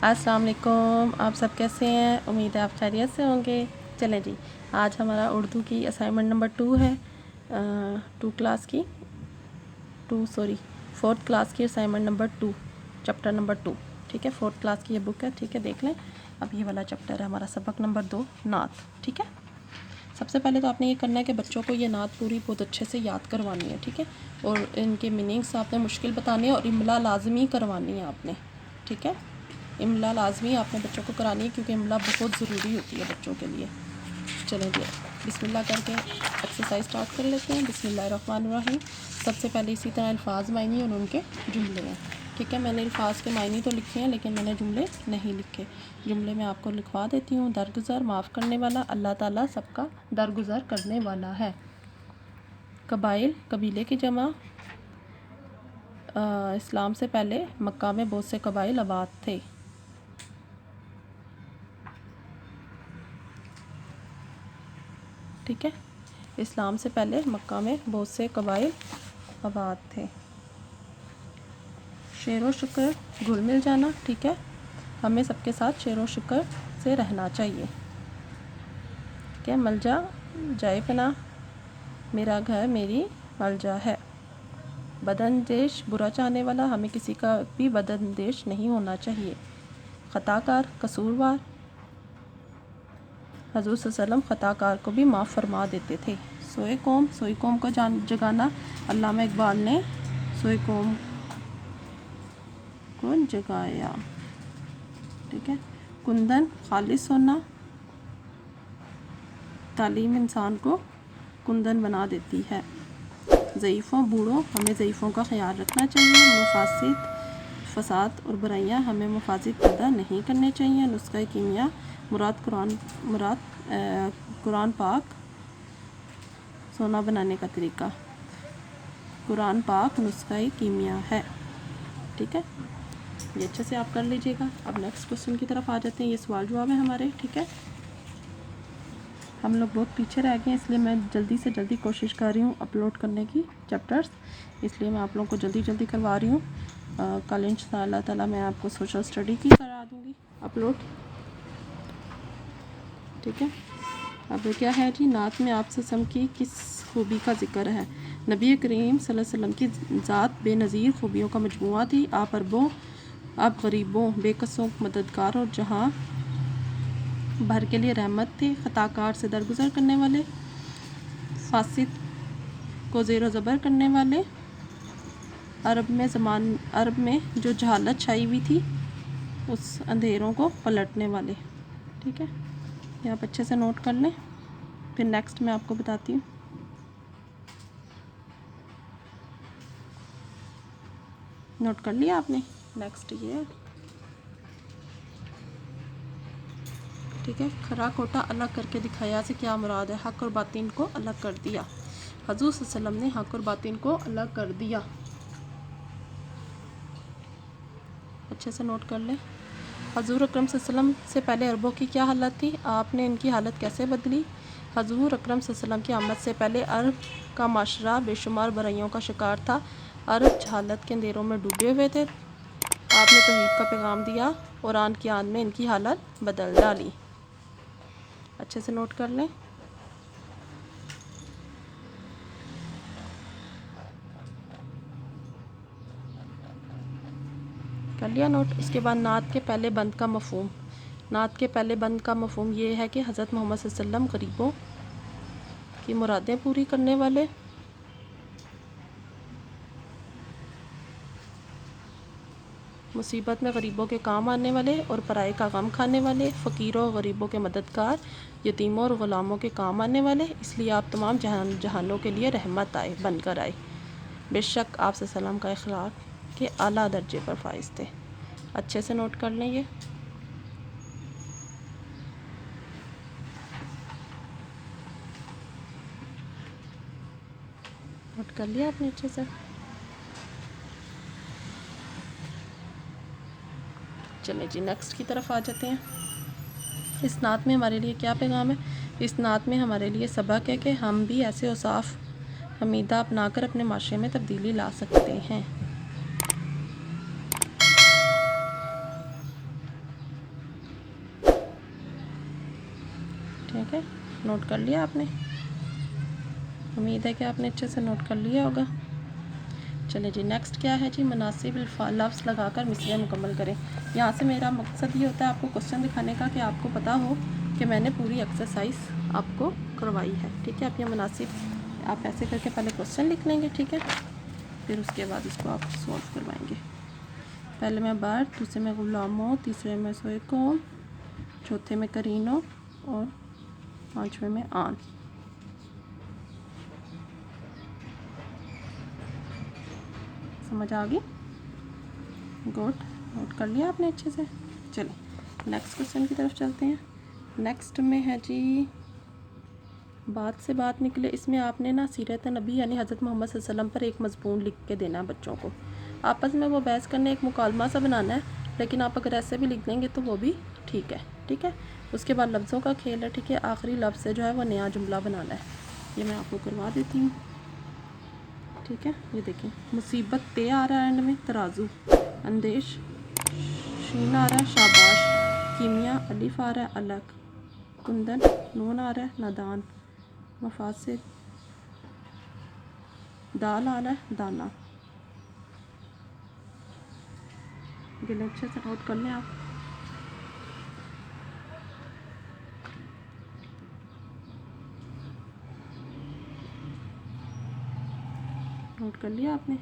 अस्सलाम वालेकुम। आप सब कैसे हैं? उम्मीद है आप खैरियत से होंगे। चलें जी, आज हमारा उर्दू की असाइनमेंट नंबर 2 है। फोर्थ क्लास की असाइनमेंट नंबर 2, चैप्टर नंबर 2। ठीक है, फोर्थ क्लास की ये बुक है। ठीक है, देख लें। अब ये वाला चैप्टर है हमारा, सबक नंबर 2, नात। ठीक है, सबसे पहले तो आपने ये करना है कि बच्चों को ये नात पूरी बहुत अच्छे से याद करवानी है। ठीक है, और इनके मीनिंग्स आपने मुश्किल बताने हैं और इमला लाजमी करवानी है आपने। ठीक है, इमला लाजमी आपने बच्चों को करानी है क्योंकि इमला बहुत ज़रूरी होती है बच्चों के लिए। चलें जी, बिस्मिल्लाह करके एक्सरसाइज स्टार्ट कर लेते हैं। बिस्मिल्लाहिर्रहमानिर्रहीम। सबसे पहले इसी तरह अल्फाज मायनी और उनके जुमले हैं। ठीक है, मैंने अल्फाज के मायने तो लिखे हैं लेकिन मैंने जुमले नहीं लिखे। जुमले मैं आपको लिखवा देती हूँ। दरगुज़र माफ़ करने वाला, अल्लाह ताला सबका दरगुज़र करने वाला है। कबाइल कबीले की जमा। इस्लाम से पहले मक्का में बहुत से कबाइल आबाद थे। ठीक है, इस्लाम से पहले मक्का में बहुत से कबाइल आबाद थे। शेर व शुक्र घुल मिल जाना। ठीक है, हमें सबके साथ शेर व शुक्र से रहना चाहिए। ठीक है, मलजा जाए पना, मेरा घर मेरी मलजा है। बदअंदेश बुरा चाहने वाला, हमें किसी का भी बदअंदेश नहीं होना चाहिए। ख़ताकार कसूरवार, हज़ूर सल्लल्लाहु अलैहि वसल्लम ख़ताकार को भी माफ़ फरमा देते थे। सोए कौम को जगाना, अल्लामा इकबाल ने सोए कौम को जगाया। ठीक है, कुंदन खालिस होना, तालीम इंसान को कुंदन बना देती है। ज़ईफ़ों बूढ़ों, हमें ज़ईफ़ों का ख्याल रखना चाहिए। मुफासिद फसाद और बुराइयाँ, हमें मुफासिद पैदा नहीं करने चाहिए। नुस्ख़ा कीमिया, मुराद कुरान पाक सोना बनाने का तरीका। कुरान पाक नुस्ख़ा कीमिया है। ठीक है, ये अच्छे से आप कर लीजिएगा। अब नेक्स्ट क्वेश्चन की तरफ आ जाते हैं। ये सवाल जवाब है हमारे। ठीक है, हम लोग बहुत पीछे रह गए हैं इसलिए मैं जल्दी से जल्दी कोशिश कर रही हूँ अपलोड करने की चैप्टर्स, इसलिए मैं आप लोगों को जल्दी जल्दी करवा रही हूँ। कल इंशाअल्लाह ताला मैं आपको सोशल स्टडी की करा दूँगी अपलोड। ठीक है, अब क्या है जी, नात में आप सल्लम की किस खूबी का ज़िक्र है? नबी करीम सल्लल्लाहु अलैहि वसल्लम की ज़ात बेनज़ीर खूबियों का मजमुआ थी। आप गरीबों बेकसों मददगार और जहाँ भर के लिए रहमत थे। ख़ताकार से दरगुज़र करने वाले, फासिद को ज़ेर ज़बर करने वाले, अरब में जो जहालत छाई हुई थी उस अंधेरों को पलटने वाले। ठीक है, ये आप अच्छे से नोट कर लें, फिर नेक्स्ट मैं आपको बताती हूँ। नोट कर लिया आपने? नेक्स्ट ये। ठीक है, खरा खोटा अलग करके दिखाया से क्या मुराद है? हक और बातिन को अलग कर दिया। हज़ूर सल्लल्लाहु अलैहि वसल्लम ने हक और बातिन को अलग कर दिया। अच्छे से नोट कर लें। हज़ूर अकरम सल्लल्लाहु अलैहि वसल्लम से पहले अरबों की क्या हालत थी? आपने इनकी हालत कैसे बदली? हज़ूर अकरम सल्लल्लाहु अलैहि वसल्लम की आमद से पहले अरब का माशरा बेशुमार बुराइयों का शिकार था। अरब जहालत के अंधेरों में डूबे हुए थे। आपने तौहीद का पैगाम दिया, कुरान की आन में इनकी हालत बदल डाली। अच्छे से नोट कर लें। कर लिया नोट? इसके बाद नात के पहले बंद का मफ़हूम। नात के पहले बंद का मफ़हूम ये है कि हज़रत मोहम्मद सल्लल्लाहु अलैहि वसल्लम गरीबों की मुरादें पूरी करने वाले, मुसीबत में गरीबों के काम आने वाले और पराए का गम खाने वाले, फ़कीरों और गरीबों के मददगार, यतीमों और ग़ुलामों के काम आने वाले, इसलिए आप तमाम जहानों के लिए रहमत बनकर आए। बेशक आप सल्लम का अखलाक के आला दर्जे पर फाइज थे। अच्छे से नोट कर लें। ये नोट कर लिया आपने अच्छे से? चलें जी, नेक्स्ट की तरफ आ जाते हैं। इस नात में हमारे लिए क्या पैगाम है? इस नात में हमारे लिए सबक है कि हम भी ऐसे औसाफ हमीदा अपनाकर अपने माशरे में तब्दीली ला सकते हैं। ओके, नोट कर लिया आपने? उम्मीद है कि आपने अच्छे से नोट कर लिया होगा। चलिए जी, नेक्स्ट क्या है जी, मुनासिब लफ्ज़ लगाकर मिसरे मुकम्मल करें। यहाँ से मेरा मकसद ये होता है आपको क्वेश्चन दिखाने का कि आपको पता हो कि मैंने पूरी एक्सरसाइज आपको करवाई है। ठीक है, आप ये मुनासिब आप ऐसे करके पहले क्वेश्चन लिख लेंगे, ठीक है, फिर उसके बाद इसको आप सॉल्व करवाएंगे। पहले में बर्ड, दूसरे में गुलामों, तीसरे में सोएकों, चौथे में करीनों और पाँचवें में आन। समझ आ गई? गुड, नोट कर लिया आपने अच्छे से। चलिए नेक्स्ट क्वेश्चन की तरफ चलते हैं। नेक्स्ट में है जी, बात से बात निकले। इसमें आपने ना सीरत नबी यानी हज़रत मोहम्मद सल्लल्लाहु अलैहि वसल्लम पर एक मज़मून लिख के देना है बच्चों को। आपस में वो बहस करने एक मुकालमा सा बनाना है, लेकिन आप अगर ऐसे भी लिख देंगे तो वो भी ठीक है। ठीक है, उसके बाद लफ्ज़ों का खेल है। ठीक है, आखिरी लफ्ज़ से जो है वो नया जुमला बनाना है। ये मैं आपको करवा देती हूँ। ठीक है, ये देखिए, मुसीबत ते आ रहा है एंड में, तराजू, अंदेश शीन आ रहा है, शाबाश, कीमिया अलिफ आ रहा है, अलग, कुंदन नून आ रहा है, नादान, मफासिद दाल आ रहा है, दाना। ये अच्छे से नोट कर लें आप। नोट कर लिया आपने?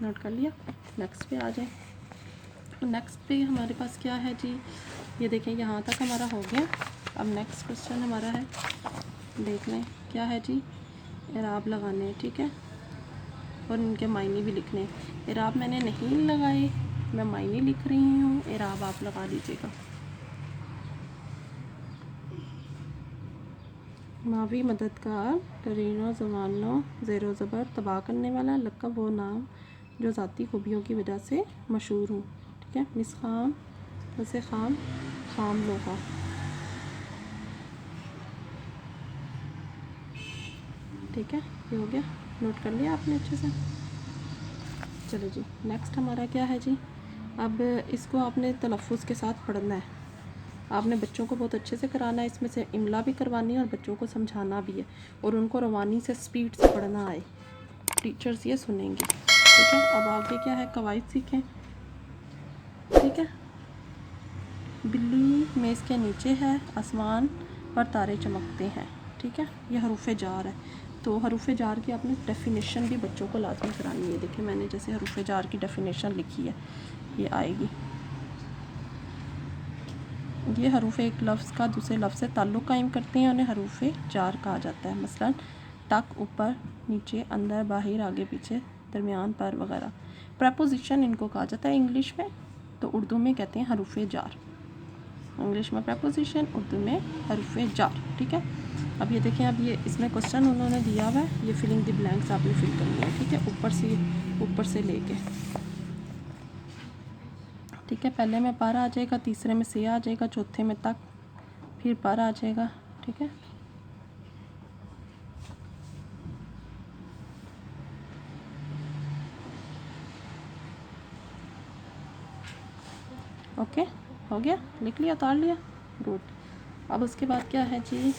नोट कर लिया? नेक्स्ट पे आ जाए। नेक्स्ट पे हमारे पास क्या है जी, ये देखें, यहाँ तक हमारा हो गया। अब नेक्स्ट क्वेश्चन हमारा है, देख लें क्या है जी, इराब लगाने हैं। ठीक है, और इनके मायने भी लिखने हैं। इराब मैंने नहीं लगाए, मैं मायने लिख रही हूँ, इराब आप लगा लीजिएगा। मावी मददगार, करीनो ज़मानो, ज़ेरो ज़बर, तबाह करने वाला, लक़ब वो नाम जो ज़ाती खूबियों की वजह से मशहूर हूँ। ठीक है, मिसखाम, वैसे खाम, खाम लोहा। ठीक है, ये हो गया, नोट कर लिया आपने अच्छे से। चलो जी, नेक्स्ट हमारा क्या है जी, अब इसको आपने तलफ़ुज़ के साथ पढ़ना है। आपने बच्चों को बहुत अच्छे से कराना है, इसमें से इमला भी करवानी है और बच्चों को समझाना भी है, और उनको रवानी से स्पीड से पढ़ना आए, टीचर्स ये सुनेंगे। ठीक है, अब आगे क्या है, कवायद सीखें। ठीक है, बिल्ली मेज़ के नीचे है, आसमान पर तारे चमकते हैं। ठीक है, ये हरूफ जार है, तो हरूफ जार की आपने डेफिनेशन भी बच्चों को लाजमी करानी है। देखिए, मैंने जैसे हरूफ जार की डेफिनेशन लिखी है, ये आएगी। ये हरूफ एक लफ्ज़ का दूसरे लफ्ज़ से ताल्लुक़ कायम करते हैं, उन्हें हरूफ जार कहा जाता है। मसलन टक, ऊपर, नीचे, अंदर, बाहर, आगे पीछे, दरमियान पर वगैरह। प्रपोजिशन इनको कहा जाता है इंग्लिश में, तो उर्दू में कहते हैं हरूफ जार। इंग्लिश में प्रपोजिशन, उर्दू में हरूफ जार। ठीक है, अब ये देखें, अब ये इसमें क्वेश्चन उन्होंने दिया हुआ है, ये फिलिंग द ब्लैंक्स आपने फिल करनी है। ठीक है, ऊपर से लेके, ठीक है, पहले में पर आ जाएगा, तीसरे में से आ जाएगा, चौथे में तक, फिर पर आ जाएगा। ठीक है, ओके, हो गया, लिख लिया, उतार लिया, गुड। अब उसके बाद क्या है जी,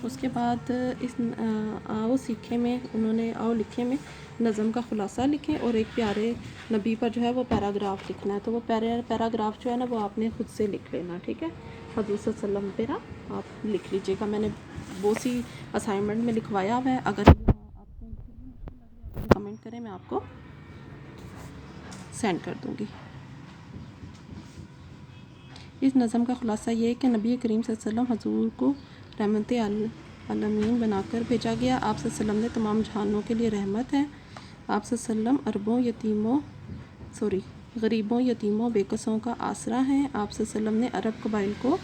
उसके बाद इस आओ सीखे में उन्होंने आओ लिखे में नज़म का ख़ुलासा लिखें, और एक प्यारे नबी पर जो है वो पैराग्राफ लिखना है। तो वो पैराग्राफ जो है ना वो आपने ख़ुद से लिख लेना। ठीक है, हज़रत सल्लम पे ना आप लिख लीजिएगा, मैंने वो सी असाइनमेंट में लिखवाया हुआ है। अगर आपको कमेंट करें, मैं आपको सेंड कर दूँगी। इस नज़म का ख़ुलासा ये है कि नबी करीम सल्लल्लाहु अलैहि वसल्लम हजूर को रहमत आलमीन बनाकर भेजा गया। आप सल्लल्लाहु अलैहि वसल्लम ने तमाम जहानों के लिए रहमत है। आप सल्लल्लाहु अलैहि वसल्लम गरीबों, यतीमों, बेकसों का आसरा हैं। आप सल्लल्लाहु अलैहि वसल्लम ने अरब कबाइल को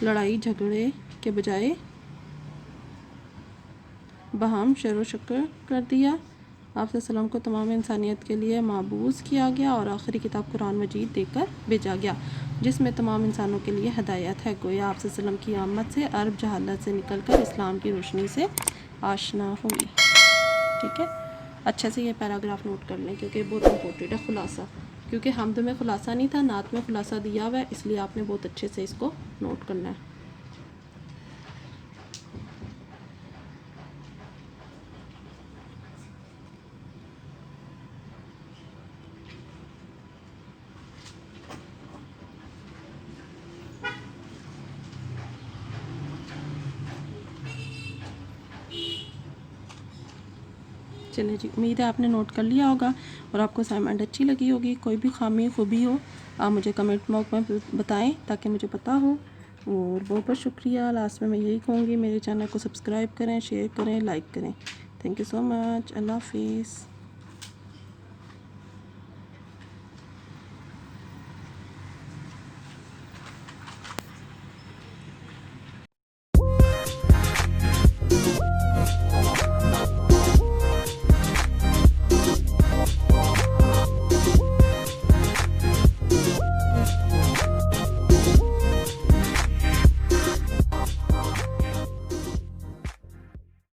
लड़ाई झगड़े के बजाय बहम शर व शक्र कर दिया। आप सल्लल्लाहु अलैहि वसल्लम को तमाम इंसानियत के लिए माबूस किया गया और आखिरी किताब कुरान मजीद देकर भेजा गया, जिसमें तमाम इंसानों के लिए हिदायत है। गोया आप सल्लल्लाहु अलैहि वसल्लम की आमद से अरब जहालत से निकलकर इस्लाम की रोशनी से आशना हुई। ठीक है, अच्छे से ये पैराग्राफ नोट कर लें क्योंकि बहुत इम्पोर्टेंट है। खुलासा क्योंकि हमद में खुलासा नहीं था, नात में खुलासा दिया हुआ है, इसलिए आपने बहुत अच्छे से इसको नोट करना है। चलिए जी, उम्मीद है आपने नोट कर लिया होगा और आपको असाइनमेंट अच्छी लगी होगी। कोई भी खामी खूबी हो आप मुझे कमेंट बॉक्स में बताएं ताकि मुझे पता हो। और बहुत बहुत शुक्रिया। लास्ट में मैं यही कहूँगी, मेरे चैनल को सब्सक्राइब करें, शेयर करें, लाइक करें। Thank you so much. अल्लाह हाफिज़।